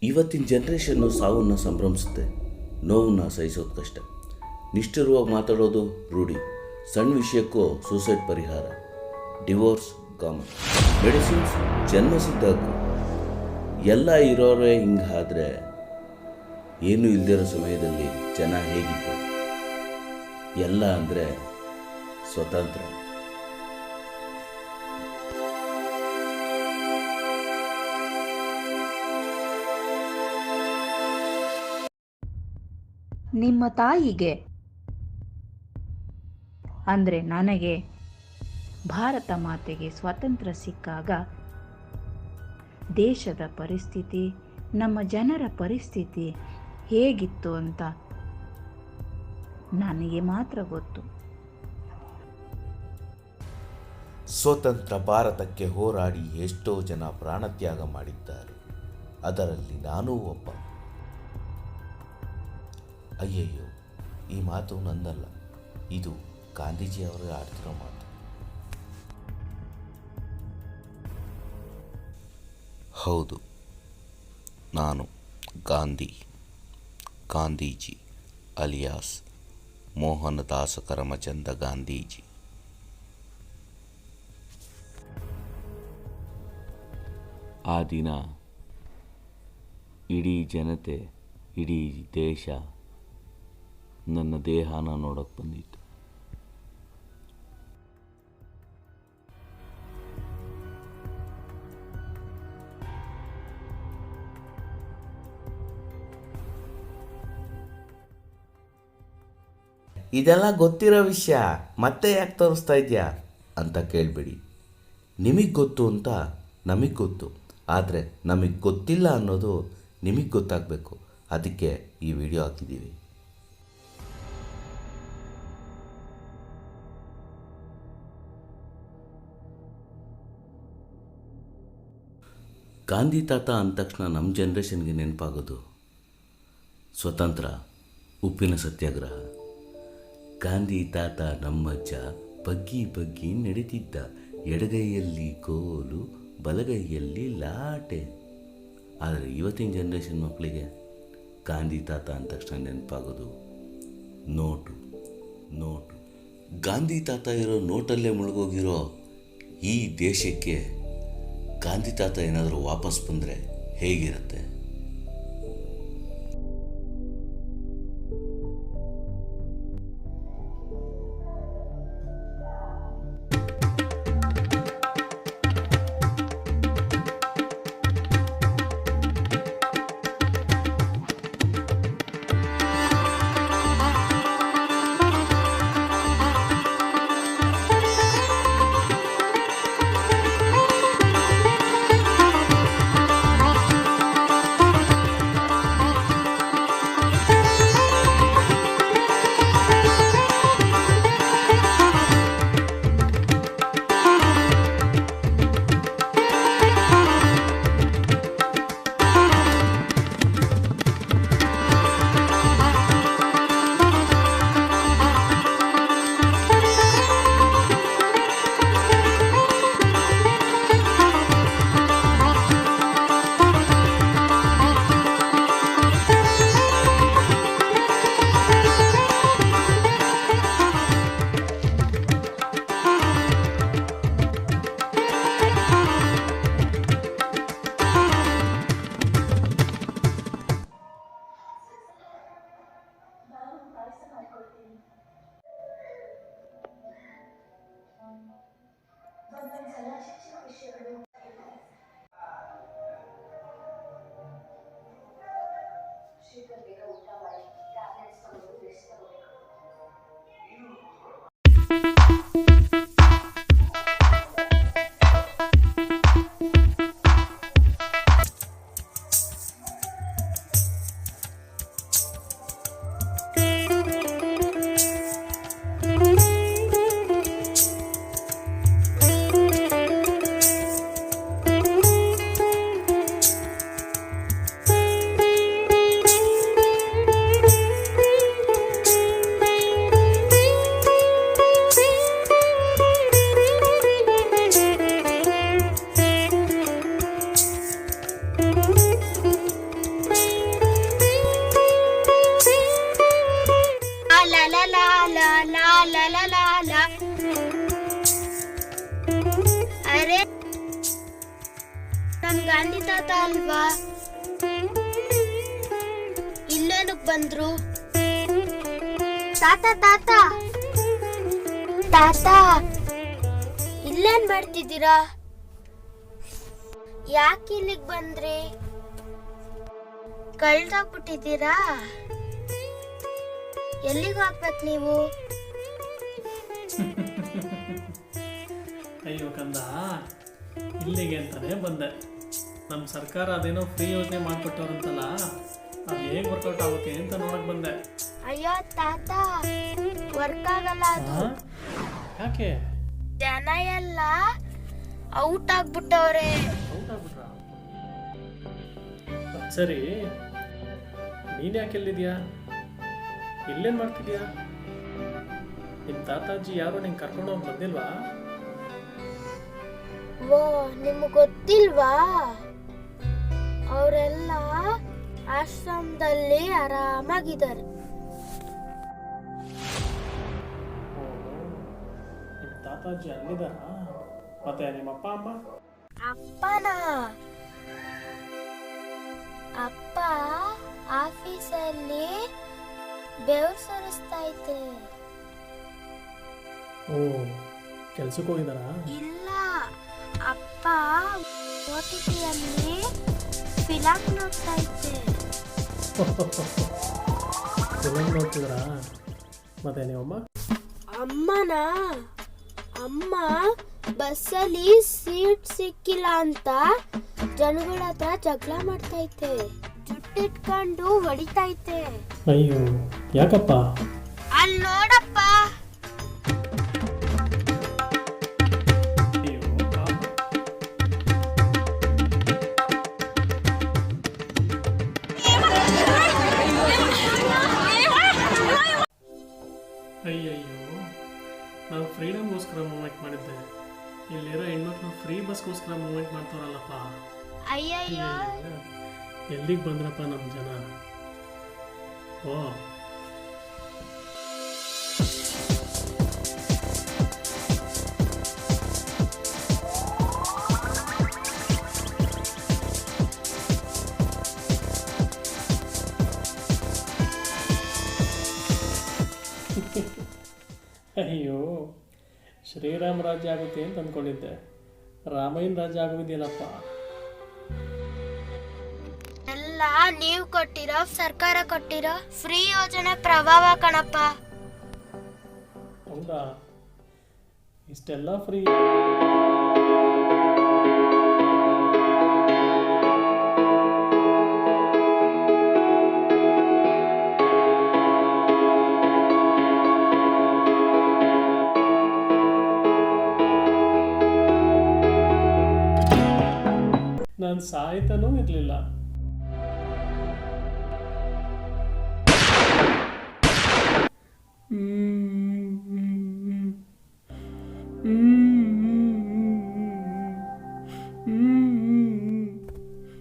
ಇವತ್ತಿನ ಜನ್ರೇಷನ್ನು ಸಾವನ್ನು ಸಂಭ್ರಮಿಸುತ್ತೆ, ನೋವನ್ನು ಸಹಿಸೋದು ಕಷ್ಟ. ನಿಷ್ಠುರವಾಗಿ ಮಾತಾಡೋದು ರೂಢಿ. ಸಣ್ಣ ವಿಷಯಕ್ಕೂ ಸೂಸೈಡ್ ಪರಿಹಾರ, ಡಿವೋರ್ಸ್ ಕಾಮನ್, ಮೆಡಿಸಿನ್ಸ್ ಜನ್ಮಸಿದ್ಧಾಕು. ಎಲ್ಲ ಇರೋರೇ ಹಿಂಗಾದರೆ ಏನೂ ಇಲ್ದಿರೋ ಸಮಯದಲ್ಲಿ ಜನ ಹೇಗಿತ್ತು? ಎಲ್ಲ ಅಂದರೆ ಸ್ವತಂತ್ರ. ನಿಮ್ಮ ತಾಯಿಗೆ ಅಂದರೆ ನನಗೆ ಭಾರತ ಮಾತೆಗೆ ಸ್ವಾತಂತ್ರ್ಯ ಸಿಕ್ಕಾಗ ದೇಶದ ಪರಿಸ್ಥಿತಿ, ನಮ್ಮ ಜನರ ಪರಿಸ್ಥಿತಿ ಹೇಗಿತ್ತು ಅಂತ ನನಗೆ ಮಾತ್ರ ಗೊತ್ತು. ಸ್ವತಂತ್ರ ಭಾರತಕ್ಕೆ ಹೋರಾಡಿ ಎಷ್ಟೋ ಜನ ಪ್ರಾಣತ್ಯಾಗ ಮಾಡಿದ್ದಾರೆ, ಅದರಲ್ಲಿ ನಾನೂ ಒಬ್ಬ. ಅಯ್ಯಯ್ಯೋ, ಈ ಮಾತು ನಂದಲ್ಲ, ಇದು ಗಾಂಧೀಜಿಯವರೇ ಆಡ್ತಿರೋ ಮಾತು. ಹೌದು, ನಾನು ಗಾಂಧೀಜಿ ಅಲಿಯಾಸ್ ಮೋಹನದಾಸ ಕರಮಚಂದ ಗಾಂಧೀಜಿ. ಆ ದಿನ ಇಡೀ ಜನತೆ, ಇಡೀ ದೇಶ ನನ್ನ ದೇಹನ ನೋಡೋಕೆ ಬಂದಿತ್ತು. ಇದೆಲ್ಲ ಗೊತ್ತಿರೋ ವಿಷಯ, ಮತ್ತೆ ಯಾಕೆ ತೋರಿಸ್ತಾ ಇದೆಯಾ ಅಂತ ಕೇಳಬೇಡಿ. ನಿಮಗೆ ಗೊತ್ತು ಅಂತ ನಮಗೆ ಗೊತ್ತು, ಆದರೆ ನಮಗೆ ಗೊತ್ತಿಲ್ಲ ಅನ್ನೋದು ನಿಮಗೆ ಗೊತ್ತಾಗಬೇಕು. ಅದಕ್ಕೆ ಈ ವಿಡಿಯೋ ಹಾಕಿದ್ದೀವಿ. ಗಾಂಧಿ ತಾತ ಅಂದ ತಕ್ಷಣ ನಮ್ಮ ಜನ್ರೇಷನ್ಗೆ ನೆನಪಾಗೋದು ಸ್ವತಂತ್ರ, ಉಪ್ಪಿನ ಸತ್ಯಾಗ್ರಹ. ಗಾಂಧಿ ತಾತ ನಮ್ಮಜ್ಜ ಬಗ್ಗಿ ಬಗ್ಗಿ ನಡೆದಿದ್ದ, ಎಡಗೈಯಲ್ಲಿ ಕೋಲು ಬಲಗೈಯಲ್ಲಿ ಲಾಟೆ. ಆದರೆ ಇವತ್ತಿನ ಜನ್ರೇಷನ್ ಮಕ್ಕಳಿಗೆ ಗಾಂಧಿ ತಾತ ಅಂದ ತಕ್ಷಣ ನೆನಪಾಗೋದು ನೋಟು. ಗಾಂಧಿ ತಾತ ಇರೋ ನೋಟಲ್ಲೇ ಮುಳುಗೋಗಿರೋ ಈ ದೇಶಕ್ಕೆ ಗಾಂಧಿ ತಾತ ಏನಾದರೂ ವಾಪಸ್ ಬಂದರೆ ಹೇಗಿರುತ್ತೆ? ಗಾಂಧಿ ತಾತ ಅಲ್ವಾ? ಇಲ್ಲೇನಕ್ ಬಂದ್ರು? ತಾತ ತಾತ ತಾತ ಇಲ್ಲೇನ್ ಮಾಡ್ತಿದ್ದೀರಾ? ಯಾಕೆ ಇಲ್ಲಿಗೆ ಬಂದ್ರಿ? ಕಳ್ದೋಗ್ಬಿಟ್ಟಿದ್ದೀರಾ? ಎಲ್ಲಿಗೆ ಹೋಗ್ಬೇಕು ನೀವು? ಅಯ್ಯೋ ಕಂದ, ಇಲ್ಲಿಗೆ ಅಂತಾನೆ ಬಂದೆ. ನಮ್ಮ ಸರ್ಕಾರ ಅದೇನೋ ಫ್ರೀ ಯೋಜನೆ ಮಾಡಿಕೊಟ್ಟವ್ರಂತಲ್ಲ, ಅದು ಹೇಗೆ ವರ್ಕೌಟ್ ಆಗುತ್ತೆ ಅಂತ ನೋಡಕ್ ಬಂದೆ. ಅಯ್ಯೋ ತಾತ, ವರ್ಕ್ ಆಗಲ್ಲ ಅದು. ಯಾಕೆ? ಜನ ಎಲ್ಲ ಔಟ್ ಆಗ್ಬಿಟ್ಟವ್ರೆ. ಔಟ್ ಆಗ್ಬಿಟ್ರ? ಸರಿ, ನೀನ್ ಯಾಕೆ ಎಲ್ಲಿದ್ಯಾ? ಇಲ್ಲೇನ್ ಮಾಡ್ತಿದ್ಯಾ? ನಿಮ್ ತಾತಾಜಿ ಯಾರು ನಿಂಗೆ ಕರ್ಕೊಂಡು ಹೋಗಿ ಬಂದಿಲ್ವಾ? ಓ, ನಿಮ್ಗೆ ಗೊತ್ತಿಲ್ವಾ? ಅವರೆಲ್ಲ ಆಶ್ರಮದಲ್ಲಿ ಆರಾಮಾಗಿದ್ದಾರೆ. ನಿಮ್ ತಾತಾಜಿ ಅಲ್ಲಿದಾರ? ಮತ್ತೆ ನಿಮ್ಮ ಅಪ್ಪ ಅಮ್ಮ? ಅಪ್ಪನ ಅಪ್ಪ ಆಫೀಸಲ್ಲಿ ಬೆವರು ಸುರಿಸ್ತಾ ಐತೆ. ಓ, ಕೆಲ್ಸಕ್ಕೆ ಹೋಗಿದಾರ? ಇಲ್ಲ, ಅಪ್ಪ OTTಯಲ್ಲಿ ಫಿಲಂ ನೋಡ್ತಾ ಐತೆ. ಫಿಲಮ್ ನೋಡ್ತಿದ್ರ? ಮತ್ತೆ ನೀವಮ್ಮ? ಅಮ್ಮ ಬಸ್ಸಲ್ಲಿ ಸೀಟ್ ಸಿಕ್ಕಿಲ್ಲ ಅಂತ ಜನಗಳ ಹತ್ರ ಜಗಳ ಮಾಡ್ತೈತೆ. ಜುಟ್ಟಿಟ್ಕೊಂಡು ಹೊಡಿತೈತೆ. ಅಯ್ಯೋ, ಯಾಕಪ್ಪ? ಅಲ್ಲಿ ನೋಡಪ್ಪ. ಅಯ್ಯೋ ಪಾಪ. ಅಯ್ಯಯ್ಯೋ, ನಾವು ಫ್ರೀಡಮ್ಗೋಸ್ಕರ ಮೂವ್ಮೆಂಟ್ ಮಾಡಿದ್ದೆ. ಇಲ್ಲಿರೋ ಹೆಣ್ಮಕ್ಳು ಫ್ರೀ ಬಸ್ಗೋಸ್ಕರ ಮೂವ್ಮೆಂಟ್ ಮಾಡ್ತಾರಲ್ಲಪ್ಪ. ಅಯ್ಯಯ್ಯೋ, ಎಲ್ಲಿಗೆ ಬಂದ್ರಪ್ಪ ನಮ್ಮ ಜನ? ಓ, ಅಯ್ಯೋ, ಶ್ರೀರಾಮ ರಾಜ್ಯ ಆಗುತ್ತೆ ಅಂತ ಅಂದ್ಕೊಂಡಿದ್ದೆ. ರಾಮಯ್ಯನ ರಾಜ್ಯ ಆಗೋದಿಲ್ಲಪ್ಪ. ಎಲ್ಲ ನೀವು ಕೊಟ್ಟಿರೋ, ಸರ್ಕಾರ ಕೊಟ್ಟಿರೋ ಫ್ರೀ ಯೋಜನೆ ಪ್ರಭಾವ ಕಣಪ್ಪ. ಹೌದಾ? ಇಷ್ಟೆಲ್ಲ ಫ್ರೀ? ನಾನು ಸಾಯ್ತಾನೂ ಇರಲಿಲ್ಲ.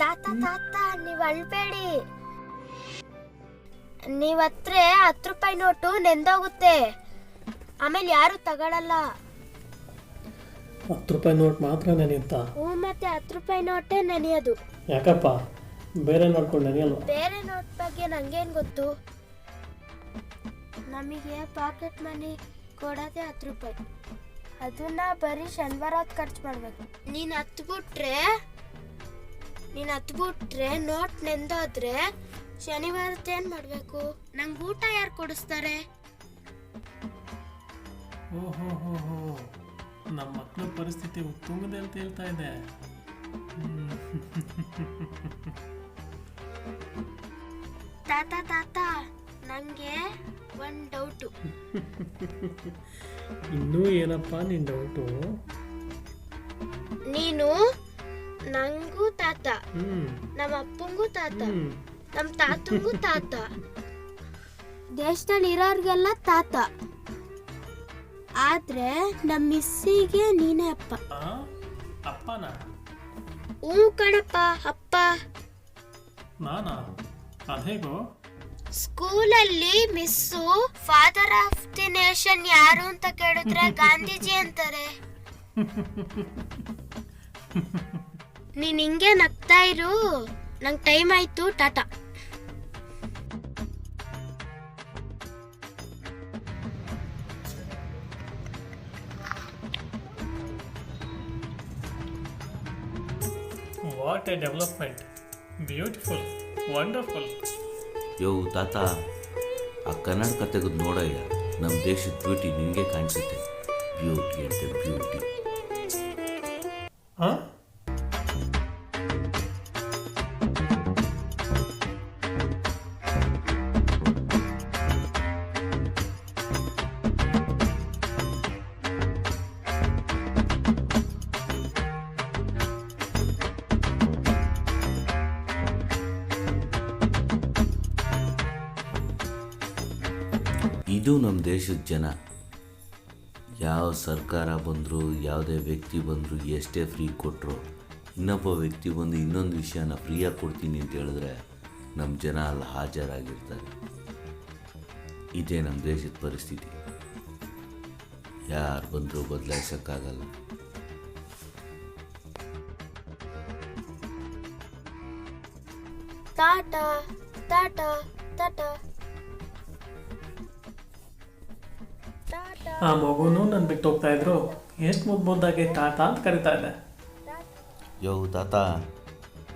ತಾತ ತಾತ, ನೀವ್ ಅಳ್ಬೇಡಿ. ನೀವತ್ರೆ 10 ರೂಪಾಯಿ ನೋಟು ನೆಂದೋಗುತ್ತೆ, ಆಮೇಲೆ ಯಾರು ತಗೊಳಲ್ಲ. 10 ರೂಪಾಯಿ ನೋಟ್ ಮಾತ್ರ ನೆನೆಯುತ್ತ? ಮತ್ತೆ 10 ರೂಪಾಯಿ ನೋಟೇ ನೆನೆಯೋದು. ಯಾಕಪ್ಪ? ಬೇರೆ ನೋಡ್ಕೊಂಡು ನೆನೆಯಲ್ವ? ಬೇರೆ ನೋಟ್ ಬಗ್ಗೆ ನಂಗೇನ್ ಗೊತ್ತು? ನಮಗೆ ಪಾಕೆಟ್ ಮನಿ ಕೊಡೋದೇ 10 ರೂಪಾಯಿ. ಅದನ್ನ ಬರೀ ಶನಿವಾರ ಖರ್ಚು ಮಾಡ್ಬೇಕು. ನೀನ್ ಹತ್ಬಿಟ್ರೆ ನೋಟ್ ನೆಂದೋದ್ರೆ ಶನಿವಾರದ ಏನ್ ಮಾಡ್ಬೇಕು? ನಂಗೆ ಊಟ ಯಾರು ಕೊಡಿಸ್ತಾರೆ? ಓಹೋ, ನಮ್ಮ ಮಕ್ಕಳ ಪರಿಸ್ಥಿತಿ ಉತ್ತುಂಗದೆ ಅಂತ ಹೇಳ್ತಾ ಇದೆ. ತಾತ ತಾತ, ನಂಗೆ ಒಂದ್ ಡೌಟು. ಇನ್ನೂ ಏನಪ್ಪ ನಿನ್ ಡೌಟು? ನೀನು ನಂಗೂ ತಾತ, ನಮ್ಮ ಅಪ್ಪಂಗೂ ತಾತ, ನಮ್ಮ ತಾತಂಗೂ ತಾತ, ದೇಶದಲ್ಲಿ ಇರೋರ್ಗೆಲ್ಲ ತಾತ. ಆದ್ರೆ ನಮ್ಮ ಮಿಸ್ಸಿಗೆ ನೀನೇ ಅಪ್ಪ. ಅಪ್ಪನ? ಹ್ಞೂ ಕಣಪ್ಪ, ಅಪ್ಪ. ನಾನಾ? ಅದೇಗೋ? ಸ್ಕೂಲಲ್ಲಿ miss father of the nation ಯಾರು ಅಂತ ಕೇಳಿದ್ರೆ ಗಾಂಧೀಜಿ ಅಂತಾರೆ. ನೀನ್ ಹಿಂಗೆ ನಗ್ತಾ ಇರು, ನಂಗೆ ಟೈಮ್ ಆಯ್ತು, ta-ta. What a development, beautiful, wonderful. ಯೋ ತಾತ, ಆ ಕನ್ನಡಕ ತೆಗೆದು ನೋಡಯ್ಯ, ನಮ್ಮ ದೇಶದ ಬ್ಯೂಟಿ ನಿನಗೆ ಕಾಣಿಸುತ್ತೆ. ಬ್ಯೂಟಿ ಅಂತೆ ಬ್ಯೂಟಿ. ಹಾಂ, ಇದು ನಮ್ಮ ದೇಶದ ಜನ. ಯಾವ ಸರ್ಕಾರ ಬಂದರೂ, ಯಾವುದೇ ವ್ಯಕ್ತಿ ಬಂದರೂ, ಎಷ್ಟೇ ಫ್ರೀ ಕೊಟ್ಟರು, ಇನ್ನೊಬ್ಬ ವ್ಯಕ್ತಿ ಬಂದು ಇನ್ನೊಂದು ವಿಷಯನ ಫ್ರೀಯಾಗಿ ಕೊಡ್ತೀನಿ ಅಂತ ಹೇಳಿದ್ರೆ ನಮ್ಮ ಜನ ಅಲ್ಲಿ ಹಾಜರಾಗಿರ್ತಾರೆ. ಇದೇ ನಮ್ಮ ದೇಶದ ಪರಿಸ್ಥಿತಿ. ಯಾರು ಬಂದರೂ ಬದಲಾಯಿಸೋಕ್ಕಾಗಲ್ಲ. ಟಾಟಾ ಟಾಟಾ ಟಾಟಾ ಟಾಟಾ. ಆ ಮಗುನೂ ನನ್ನ ಬಿಟ್ಟು ಹೋಗ್ತಾ ಇದ್ರು. ಎಷ್ಟು ಮುದ್ದಾಗಿ ತಾತ ಅಂತ ಕರಿತಾ ಇದೆ. ಯೋ ತಾತ,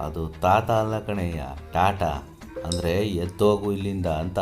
ಅದು ತಾತ ಅಲ್ಲ ಕಣಯ್ಯ, ಟಾಟಾ ಅಂದರೆ ಎದ್ದೋಗು ಇಲ್ಲಿಂದ ಅಂತ.